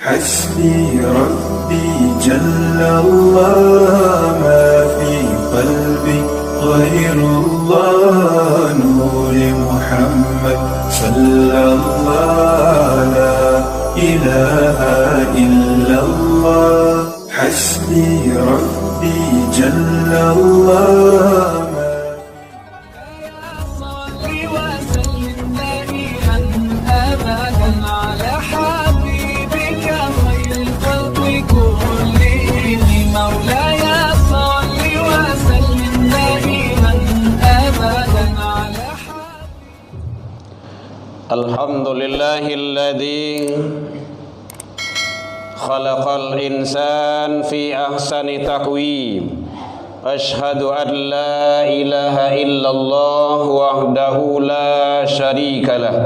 حسبي ربي جل الله ما في قلبي غير الله نور محمد صلى الله لا إله إلا الله حسبي ربي جل الله Alhamdulillahilladzi khalaqal insan fi ahsani taqwim. Ashhadu an la ilaha illallah wahdahu la syarikalah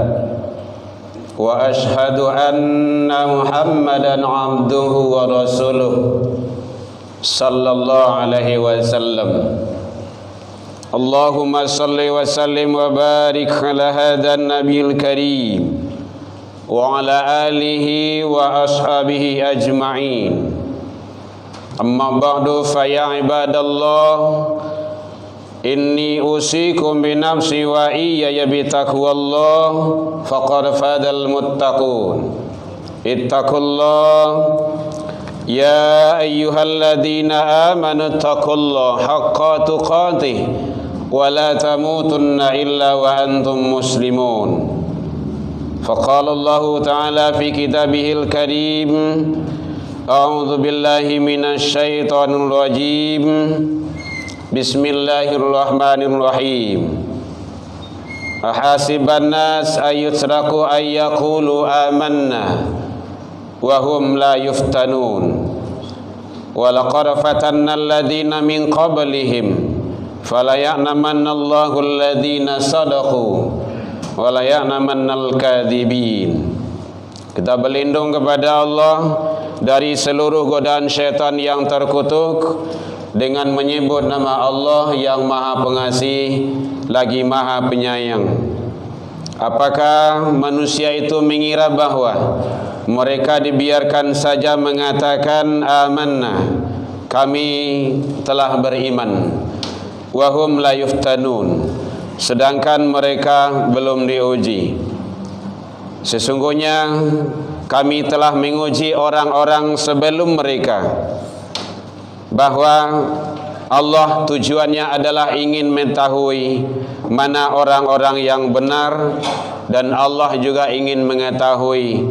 wa ashhadu anna Muhammadan abduhu wa rasuluh sallallahu alaihi wasallam. Allahumma salli wa sallim wa barik ala hadha an-nabiyil karim wa ala alihi wa ashabihi ajma'in. Amma ba'du fa ya ibadallah, inni usikum bi nafsi wa iyaya bi taqwallah faqad fadal muttaqun. Ittaqullah ya ayyuhalladzina amanu taqullaha haqqa tuqatih wa la tamutunna illa wa antum muslimun. Faqala Allah ta'ala fi kitabihil karim, a'udzu billahi minasy syaithanir rajim. Bismillahirrahmanirrahim. Ahasiban nas ayyutraku ayyaqulu amanna wa hum la yuftanun. Wa laqad fatanna alladhina min qablihim fala ya'lamanna Allahu alladhina sadaqu wa la ya'lamannal kadhibin. Kita berlindung kepada Allah dari seluruh godaan syaitan yang terkutuk dengan menyebut nama Allah yang Maha Pengasih lagi Maha Penyayang. Apakah manusia itu mengira bahwa mereka dibiarkan saja mengatakan amanna, kami telah beriman, wahum la yuftanun, sedangkan mereka belum diuji? Sesungguhnya kami telah menguji orang-orang sebelum mereka, bahwa Allah tujuannya adalah ingin mengetahui mana orang-orang yang benar, dan Allah juga ingin mengetahui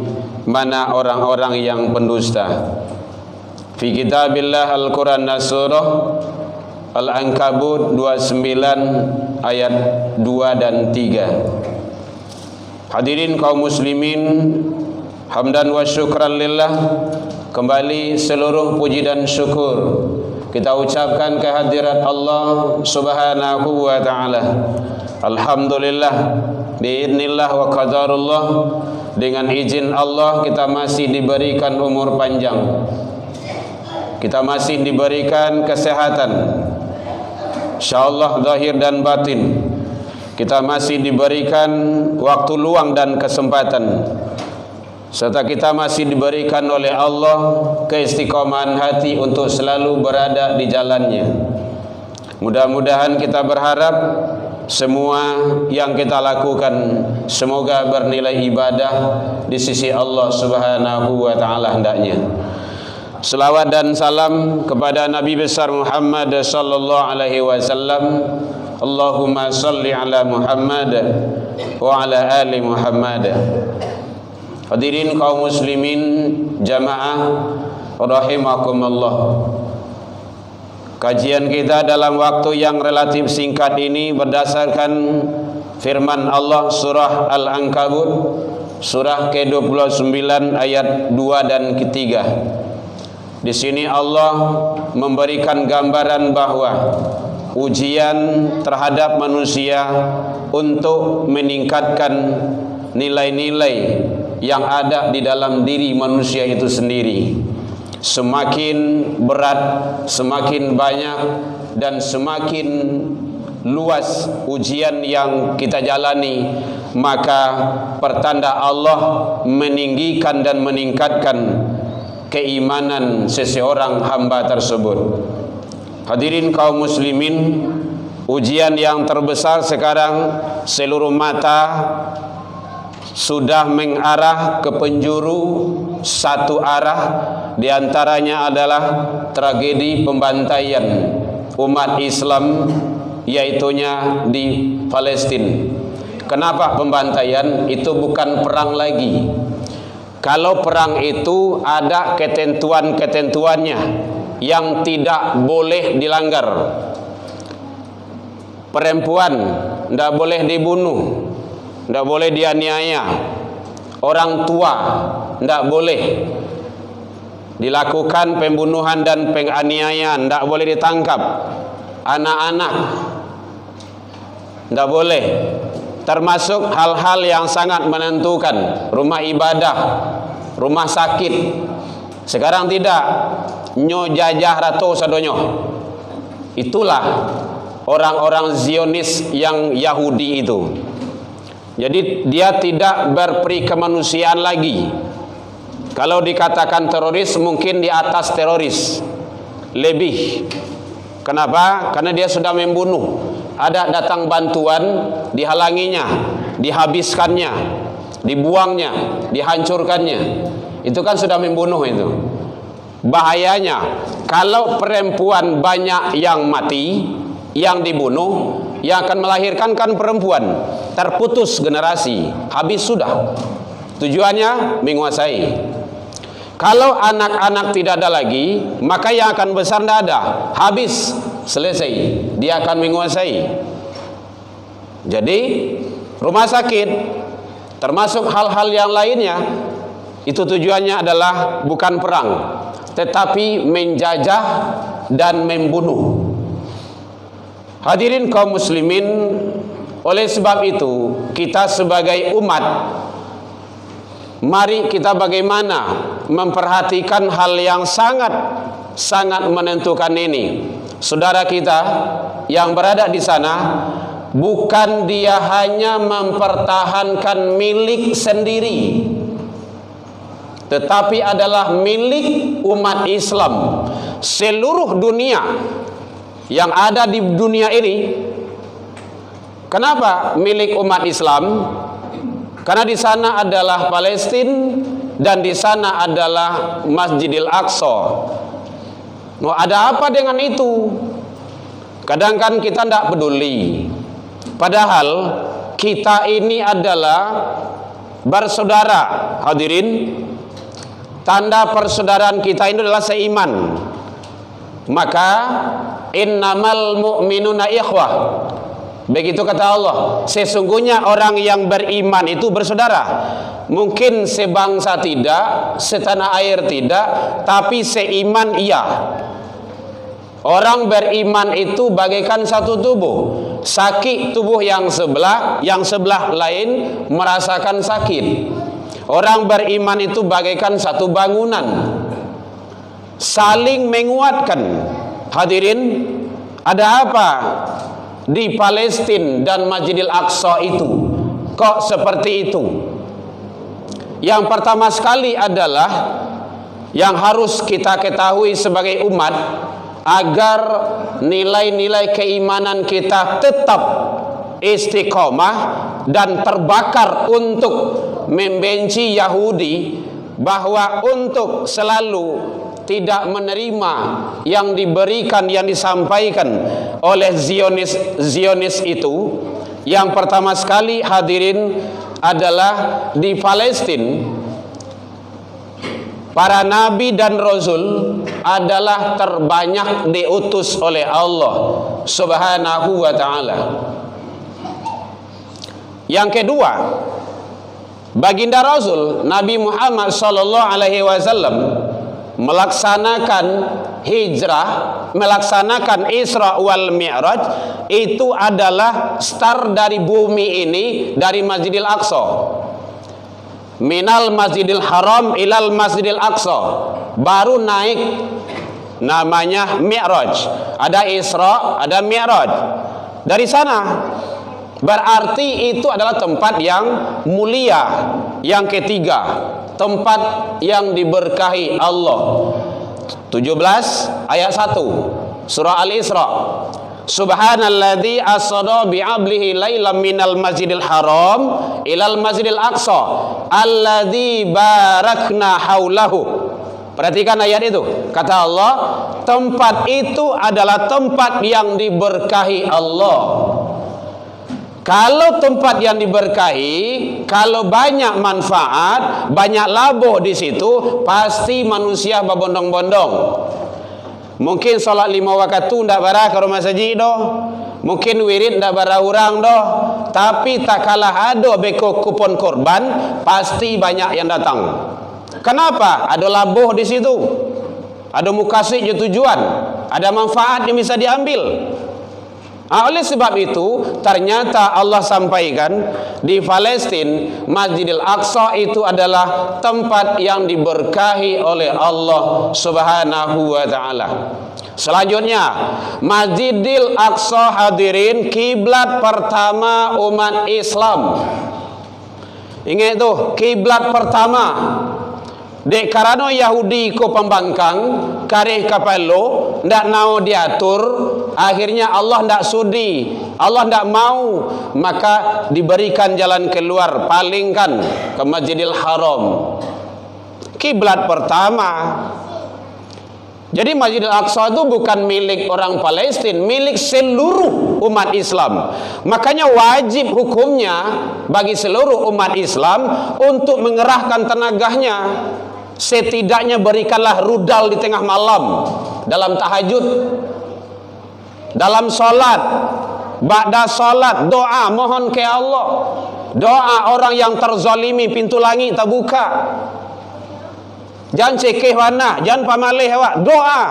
mana orang-orang yang pendusta. Fi kitabillah Al-Quran Surah Al-Ankabut 29 ayat 2 dan 3. Hadirin kaum muslimin, hamdan wa syukran lillah, kembali seluruh puji dan syukur kita ucapkan kehadirat Allah subhanahu wa ta'ala. Alhamdulillah, biidznillah wa qadarullah, dengan izin Allah kita masih diberikan umur panjang, kita masih diberikan kesehatan, insyaallah zahir dan batin, kita masih diberikan waktu luang dan kesempatan, serta kita masih diberikan oleh Allah keistiqomahan hati untuk selalu berada di jalannya. Mudah-mudahan kita berharap semua yang kita lakukan semoga bernilai ibadah di sisi Allah subhanahu wa ta'ala hendaknya. Selawat dan salam kepada Nabi besar Muhammad sallallahu alaihi wasallam. Allahumma salli ala Muhammad wa ala ali Muhammad. Hadirin kaum muslimin jamaah rahimakumullah, kajian kita dalam waktu yang relatif singkat ini berdasarkan firman Allah surah Al-Ankabut surah ke-29 ayat 2 dan ketiga. Di sini Allah memberikan gambaran bahwa ujian terhadap manusia untuk meningkatkan nilai-nilai yang ada di dalam diri manusia itu sendiri semakin berat, semakin banyak, dan semakin luas ujian yang kita jalani, maka pertanda Allah meninggikan dan meningkatkan keimanan seseorang hamba tersebut. Hadirin kaum muslimin, ujian yang terbesar sekarang seluruh mata sudah mengarah ke penjuru satu arah, diantaranya adalah tragedi pembantaian umat Islam, yaitunya di Palestina. Kenapa pembantaian? Itu bukan perang lagi. Kalau perang itu ada ketentuan-ketentuannya yang tidak boleh dilanggar. Perempuan tidak boleh dibunuh, tidak boleh dianiaya. Orang tua tidak boleh dilakukan pembunuhan dan penganiayaan, tidak boleh ditangkap. Anak-anak tidak boleh. Termasuk hal-hal yang sangat menentukan, rumah ibadah, rumah sakit. Sekarang tidak, nyo jajah rato sadonyo. Itulah orang-orang Zionis yang Yahudi itu. Jadi dia tidak berperi kemanusiaan lagi. Kalau dikatakan teroris, mungkin di atas teroris lebih. Kenapa? Karena dia sudah membunuh. Ada datang bantuan, dihalanginya, dihabiskannya, dibuangnya, dihancurkannya. Itu kan sudah membunuh itu. Bahayanya, kalau perempuan banyak yang mati, yang dibunuh, yang akan melahirkan kan perempuan. Terputus generasi, habis sudah. Tujuannya menguasai. Kalau anak-anak tidak ada lagi, maka yang akan besar tidak ada. Habis, selesai. Dia akan menguasai. Jadi, rumah sakit, termasuk hal-hal yang lainnya, itu tujuannya adalah bukan perang, tetapi menjajah dan membunuh. Hadirin kaum muslimin, oleh sebab itu, kita sebagai umat, mari kita bagaimana memperhatikan hal yang sangat menentukan ini. Saudara kita yang berada di sana, bukan dia hanya mempertahankan milik sendiri, tetapi adalah milik umat Islam seluruh dunia yang ada di dunia ini. Kenapa milik umat Islam? Karena di sana adalah Palestina dan di sana adalah Masjidil Aqsa. Mau ada apa dengan itu? Kadang kan kita tidak peduli. Padahal kita ini adalah bersaudara. Hadirin, tanda persaudaraan kita ini adalah seiman. Maka innamal mu'minuna ikhwah. Begitu kata Allah, sesungguhnya orang yang beriman itu bersaudara. Mungkin sebangsa tidak, setanah air tidak, tapi seiman iya. Orang beriman itu bagaikan satu tubuh. Sakit tubuh yang sebelah lain merasakan sakit. Orang beriman itu bagaikan satu bangunan, saling menguatkan. Hadirin, ada apa di Palestina dan Masjidil Aqsa itu? Kok seperti itu? Yang pertama sekali adalah yang harus kita ketahui sebagai umat, agar nilai-nilai keimanan kita tetap istiqomah dan terbakar untuk membenci Yahudi, bahwa untuk selalu tidak menerima yang diberikan, yang disampaikan oleh Zionis itu. Yang pertama sekali, hadirin, adalah di Palestina para nabi dan rasul adalah terbanyak diutus oleh Allah Subhanahu wa ta'ala. Yang kedua, baginda Rasul Nabi Muhammad sallallahu alaihi wasallam melaksanakan hijrah, melaksanakan Isra wal Mi'raj, itu adalah start dari bumi ini, dari Masjidil Aqsa. Minal Masjidil Haram ilal Masjidil Aqsa, baru naik, namanya Mi'raj. Ada Isra, ada Mi'raj. Dari sana berarti itu adalah tempat yang mulia. Yang ketiga, tempat yang diberkahi Allah. 17 ayat 1 surah Al-Isra. Subhanalladzi asra bi'ablihi lailam minal masjidil haram ilal masjidil aqsa alladzi barakna haulahu. Perhatikan ayat itu. Kata Allah, tempat itu adalah tempat yang diberkahi Allah. Kalau tempat yang diberkahi, kalau banyak manfaat, banyak labuh di situ, pasti manusia berbondong-bondong. Mungkin solat 5 waktu ndak barah ke rumah masjid doh. Mungkin wirid ndak barah orang doh. Tapi tak kalah ada beko kupon korban, pasti banyak yang datang. Kenapa? Ada labuh di situ. Ada mukasih tujuan, ada manfaat yang bisa diambil. Oleh sebab itu, ternyata Allah sampaikan di Palestina, Masjidil Aqsa itu adalah tempat yang diberkahi oleh Allah Subhanahu wa taala. Selanjutnya, Masjidil Aqsa hadirin kiblat pertama umat Islam. Ingat tuh, kiblat pertama. Dek karena Yahudi ko pembangkang kareh kapalo ndak mau diatur, akhirnya Allah ndak sudi, Allah ndak mau, maka diberikan jalan keluar, palingkan ke Masjidil Haram, kiblat pertama. Jadi Masjidil Aqsa itu bukan milik orang Palestina, milik seluruh umat Islam. Makanya wajib hukumnya bagi seluruh umat Islam untuk mengerahkan tenaganya. Setidaknya berikanlah rudal di tengah malam, dalam tahajud, dalam solat, ba'da solat, doa mohon ke Allah, doa orang yang terzalimi, pintu langit terbuka. Jangan cekeh wana, jangan pamaleh awak, doa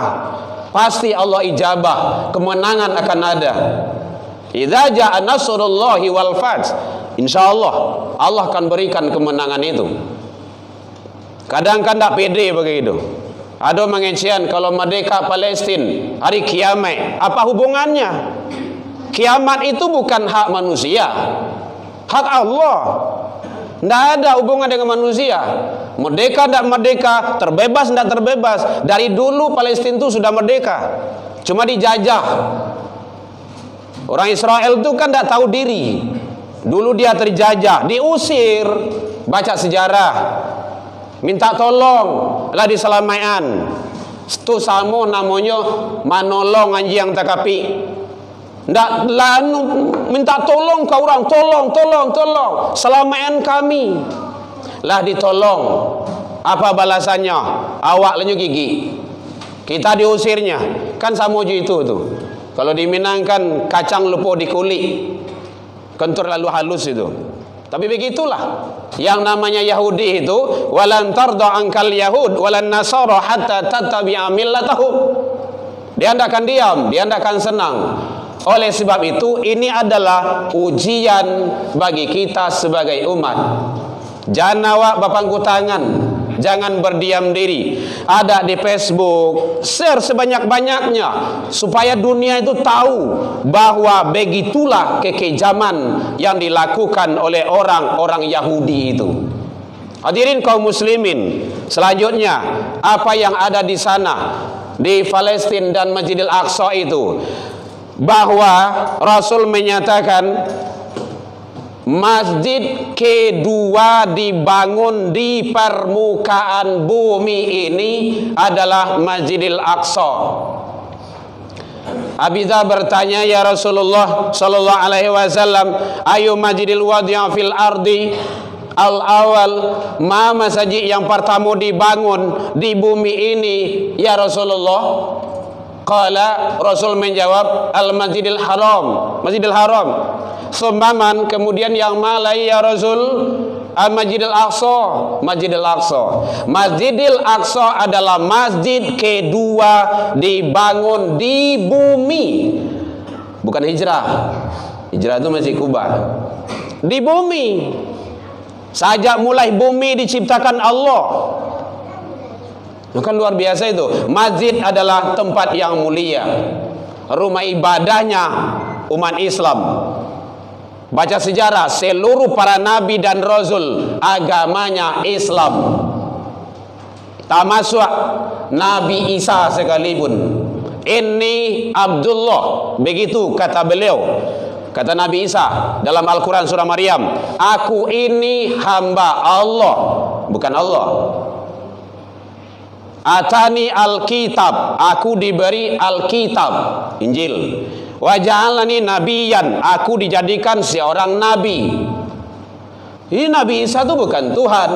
pasti Allah ijabah, kemenangan akan ada. Idza ja'a nasrullahi wal fath, insyaallah Allah akan berikan kemenangan itu. Kadang kan tak pede begitu. Ada mengencian kalau merdeka Palestina hari kiamat. Apa hubungannya? Kiamat itu bukan hak manusia, hak Allah. Tidak ada hubungan dengan manusia. Merdeka tidak merdeka, terbebas tidak terbebas. Dari dulu Palestina itu sudah merdeka, cuma dijajah. Orang Israel itu kan tidak tahu diri. Dulu dia terjajah, diusir. Baca sejarah, minta tolong lah diselamatkan. Itu sama namanya manolong anjing takapi. Ndak lanu minta tolong ke orang, tolong selamatkan kami. Lah ditolong. Apa balasannya? Awak lenyu gigi. Kita diusirnya. Kan sama je itu tuh. Kalau di Minang kan kacang lupa di kulit. Kan terlalu halus itu. Tapi begitulah yang namanya Yahudi itu, walan tarda ankal yahud walan nasara hatta tattabi'a millatahum. Dia tidak akan diam, dia tidak akan senang. Oleh sebab itu, ini adalah ujian bagi kita sebagai umat. Jangan awak berpangku tangan, jangan berdiam diri. Ada di Facebook, share sebanyak-banyaknya supaya dunia itu tahu bahwa begitulah kekejaman yang dilakukan oleh orang-orang Yahudi itu. Hadirin kaum muslimin, selanjutnya apa yang ada di sana di Palestina dan Masjidil Aqsa itu, bahwa Rasul menyatakan masjid kedua dibangun di permukaan bumi ini adalah Masjidil Aqsa. Abidha bertanya, ya Rasulullah sallallahu alaihi wasallam, ayu masjidil wadi'a fil ardi al-awal, ma masjid yang pertama dibangun di bumi ini ya Rasulullah? Qala, Rasul menjawab, al-masjidil haram, Masjidil Haram. Sumbaman, kemudian yang malai ya Rasul? Al-Masjidil Aqsa, Masjidil Aqsa. Masjidil Aqsa adalah masjid kedua dibangun di bumi. Bukan hijrah. Hijrah itu masih Kuba. Di bumi. Sejak mulai bumi diciptakan Allah. Kan luar biasa itu. Masjid adalah tempat yang mulia, rumah ibadahnya umat Islam. Baca sejarah, seluruh para nabi dan rasul agamanya Islam. tak masuk Nabi Isa sekalipun. Inni Abdullah, begitu kata beliau. Kata Nabi Isa dalam Al-Quran surah Maryam, aku ini hamba Allah, bukan Allah. Atani Alkitab, aku diberi Alkitab, Injil. Waja'alani nabiyan, aku dijadikan seorang nabi. Ini Nabi Isa itu bukan Tuhan.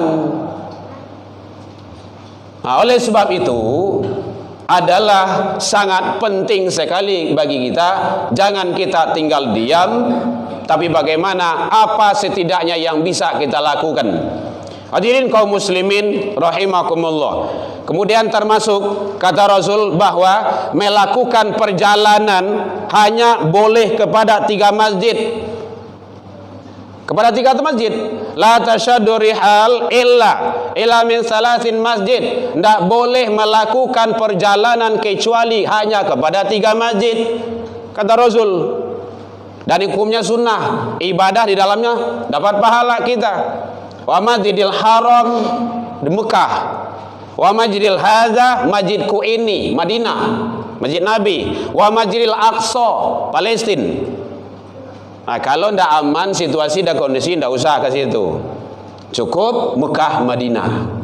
Nah, oleh sebab itu adalah sangat penting sekali bagi kita, jangan kita tinggal diam, tapi bagaimana, apa setidaknya yang bisa kita lakukan. Hadirin kaum muslimin rahimakumullah. Kemudian termasuk kata Rasul bahwa melakukan perjalanan hanya boleh kepada 3 masjid. Kepada 3 masjid. La tasyaddu rihal illa min salasin masjid. Tidak boleh melakukan perjalanan kecuali hanya kepada 3 masjid. Kata Rasul. Dan hukumnya sunnah. Ibadah di dalamnya dapat pahala kita. Wa Masjidil Haram di Mekah, wa Masjidil Hadza, masjidku ini Madinah, Masjid Nabi, wa Masjidil Aqsa Palestina. Nah, kalau tidak aman situasi dan kondisi, tidak usah ke situ, cukup Mekah Madinah.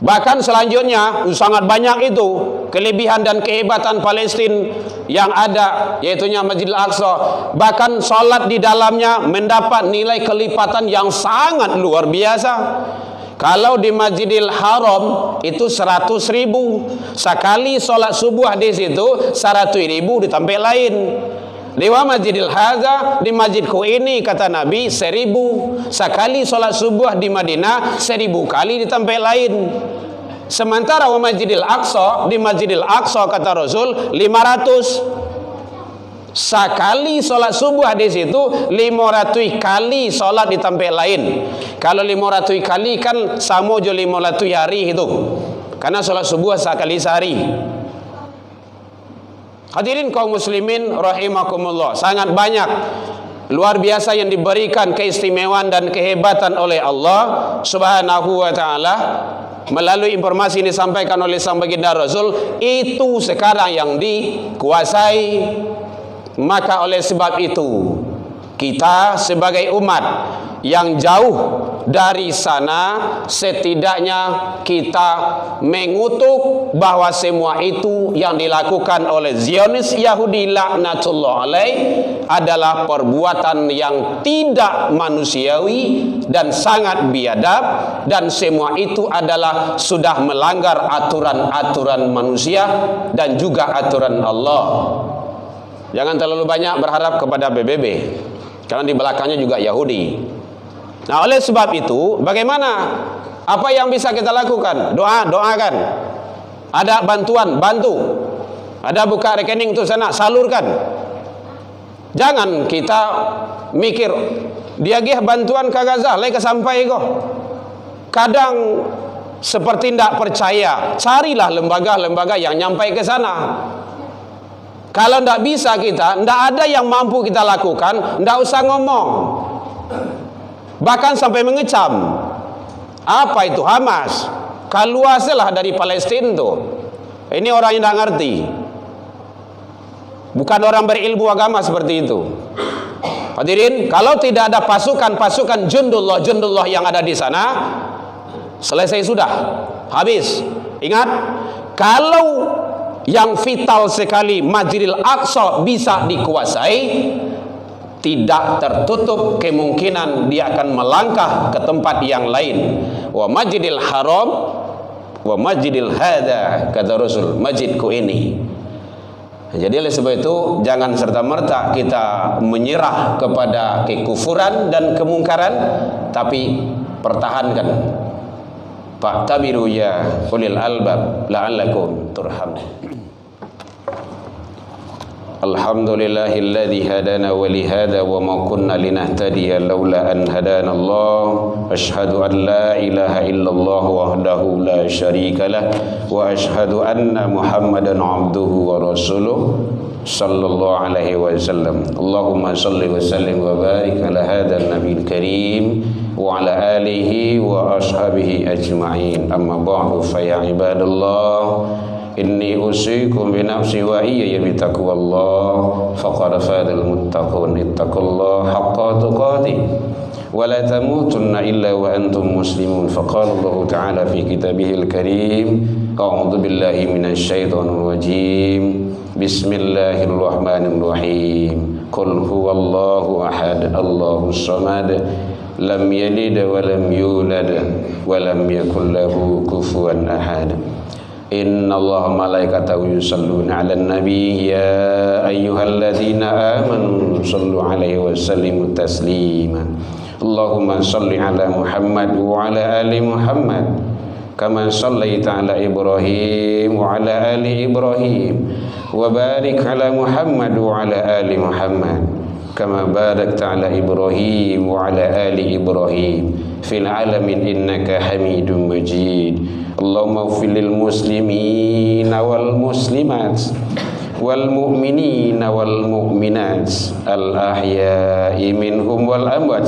Bahkan selanjutnya sangat banyak itu kelebihan dan kehebatan Palestina yang ada, yaitunya Masjidil Aqsa. Bahkan salat di dalamnya mendapat nilai kelipatan yang sangat luar biasa. Kalau di Masjidil Haram itu 100.000, sekali salat subuh di situ 100.000 di tempat lain. Di Masjidil Hadza, di masjidku ini kata Nabi 1.000, sekali salat subuh di Madinah 1.000 kali di tempat lain. Sementara wa Masjidil Aqsa, di Masjidil Aqsa kata Rasul 500, sekali salat subuh di situ 500 kali salat di tempat lain. Kalau 500 kali kan sama jo 500 hari itu, karena salat subuh sekali sehari. Hadirin kaum muslimin rahimakumullah, sangat banyak luar biasa yang diberikan keistimewaan dan kehebatan oleh Allah Subhanahu wa taala melalui informasi ini disampaikan oleh sang baginda Rasul, itu sekarang yang dikuasai. Maka oleh sebab itu kita sebagai umat yang jauh dari sana, setidaknya kita mengutuk bahwa semua itu yang dilakukan oleh Zionis Yahudi laknatullah alaih adalah perbuatan yang tidak manusiawi dan sangat biadab, dan semua itu adalah sudah melanggar aturan-aturan manusia dan juga aturan Allah. Jangan terlalu banyak berharap kepada PBB, karena di belakangnya juga Yahudi. Nah, oleh sebab itu, bagaimana? Apa yang bisa kita lakukan? Doakan. Ada bantuan, bantu. Ada buka rekening tu sana, salurkan. Jangan kita mikir dia gih bantuan ke Gaza, lagi sampai kok. Kadang seperti tidak percaya, carilah lembaga-lembaga yang nyampai ke sana. Kalau tidak bisa kita, tidak ada yang mampu kita lakukan, tidak usah ngomong. Bahkan sampai mengecam. Apa itu Hamas? Keluarlah dari Palestina tuh. Ini orang yang tidak ngerti. Bukan orang berilmu agama seperti itu. Hadirin, kalau tidak ada pasukan-pasukan jundullah yang ada di sana, selesai sudah, habis. Ingat, kalau yang vital sekali Masjidil Aqsa bisa dikuasai, tidak tertutup kemungkinan dia akan melangkah ke tempat yang lain. Wa Masjidil Haram wa Masjidil Hadza, kata Rasul, masjidku ini. Jadi oleh sebab itu jangan serta-merta kita menyerah kepada kekufuran dan kemungkaran, tapi pertahankan. Fa'tabiru ya ulil albab la'allakum turhamun. Alhamdulillahilladzi hadana wa li hadza wa ma kunna linahtadiya laula an hadana Allah. Asyhadu an la ilaha illallah wahdahu la syarika lah wa asyhadu anna Muhammadan abduhu wa rasuluh sallallahu alaihi wasallam. Allahumma shalli wa sallim wa barik ala hadzal nabiyil karim wa ala alihi wa ashabihi ajma'in. Amma ba'du fa ya ibadallah, inni usikum bi nafsi wa iyaya bi taqwallah faqad fadal muttaqun. Ittaqullaha haqqa tuqatih wa la tamutunna illa wa antum muslimun. Faqala Allah ta'ala fi kitabihil karim, a'udzu billahi minasy syaithanir rajim. Bismillahirrahmanirrahim. Qul huwallahu ahad, Allahus samad, lam yalid wa lam yulad wa lam yakul lahu kufuwan ahad. Inna Allah malaikatahu yusalluna ala nabi ya ayyuhalladzina amanu sallu alaihi wa sallimu taslima. Allahumma salli ala Muhammad wa ala ali Muhammad kama sallaita ala Ibrahim wa ala ali Ibrahim wa barik ala Muhammad wa ala ali Muhammad kama barakta ala Ibrahim wa ala ali Ibrahim fil alamin innaka Hamidum Majid. Allahumma ighfir lil muslimina wal muslimat wal mu'minina wal mu'minat al ahya'i minhum wal amwat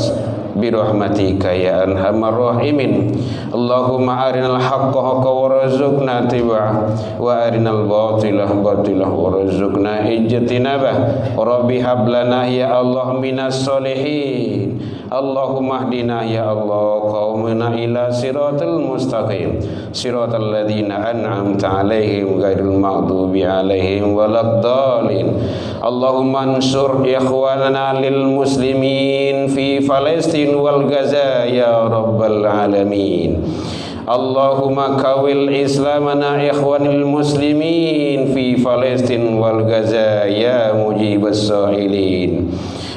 bi rahmatika ya arhamar rahimin. Allahumma arinal haqqa haqqan warzuqna tiba'ah wa arinal batila batilah warzuqna ijtinabah. Rabbi hab lana ya Allah minas solihin. Allahumma hdina ya Allah qaumana ila siratal mustaqim, siratal ladzina an'amta alaihim ghairil maghdubi alaihim waladdallin. Allahumma ansur ikhwanana lil muslimin fi Palestin wal Gaza ya rabbal alamin. Allahumma kawil islamana ikhwanil muslimin fi Palestin wal Gaza ya mujibas sa'ilin.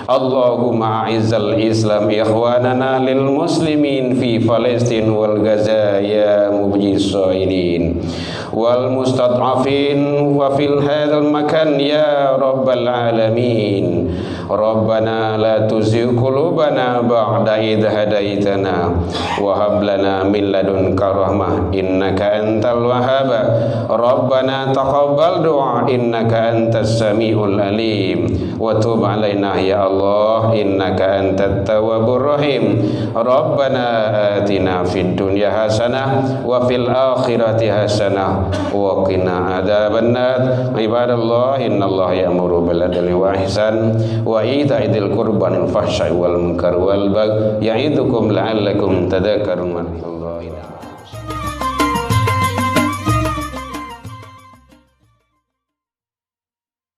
Allahumma a'izzal islam ikhwanana lil muslimin fi Palestin wal Gaza ya mujibas sa'ilin wal mustad'afin wa fil hadzal makan ya rabbal alamin. Rabbana la tuzigh qulubana ba'da idh hadaitana wa hab lana min ladunka rahmah innaka antal wahhab. Rabbana taqabbal du'a innaka antas samiul alim wa tub alaina ya Allah innaka antat tawwabur rahim. Rabbana atina fid dunya hasanah wa fil akhirati hasanah wa qina adzabannar. Ibadallah, innallaha ya'muru bil adli wa ihsan wa ita'i dzil qurba wal fahsya'i wal munkar wal baghi ya'idukum la'allakum tadhakkarun.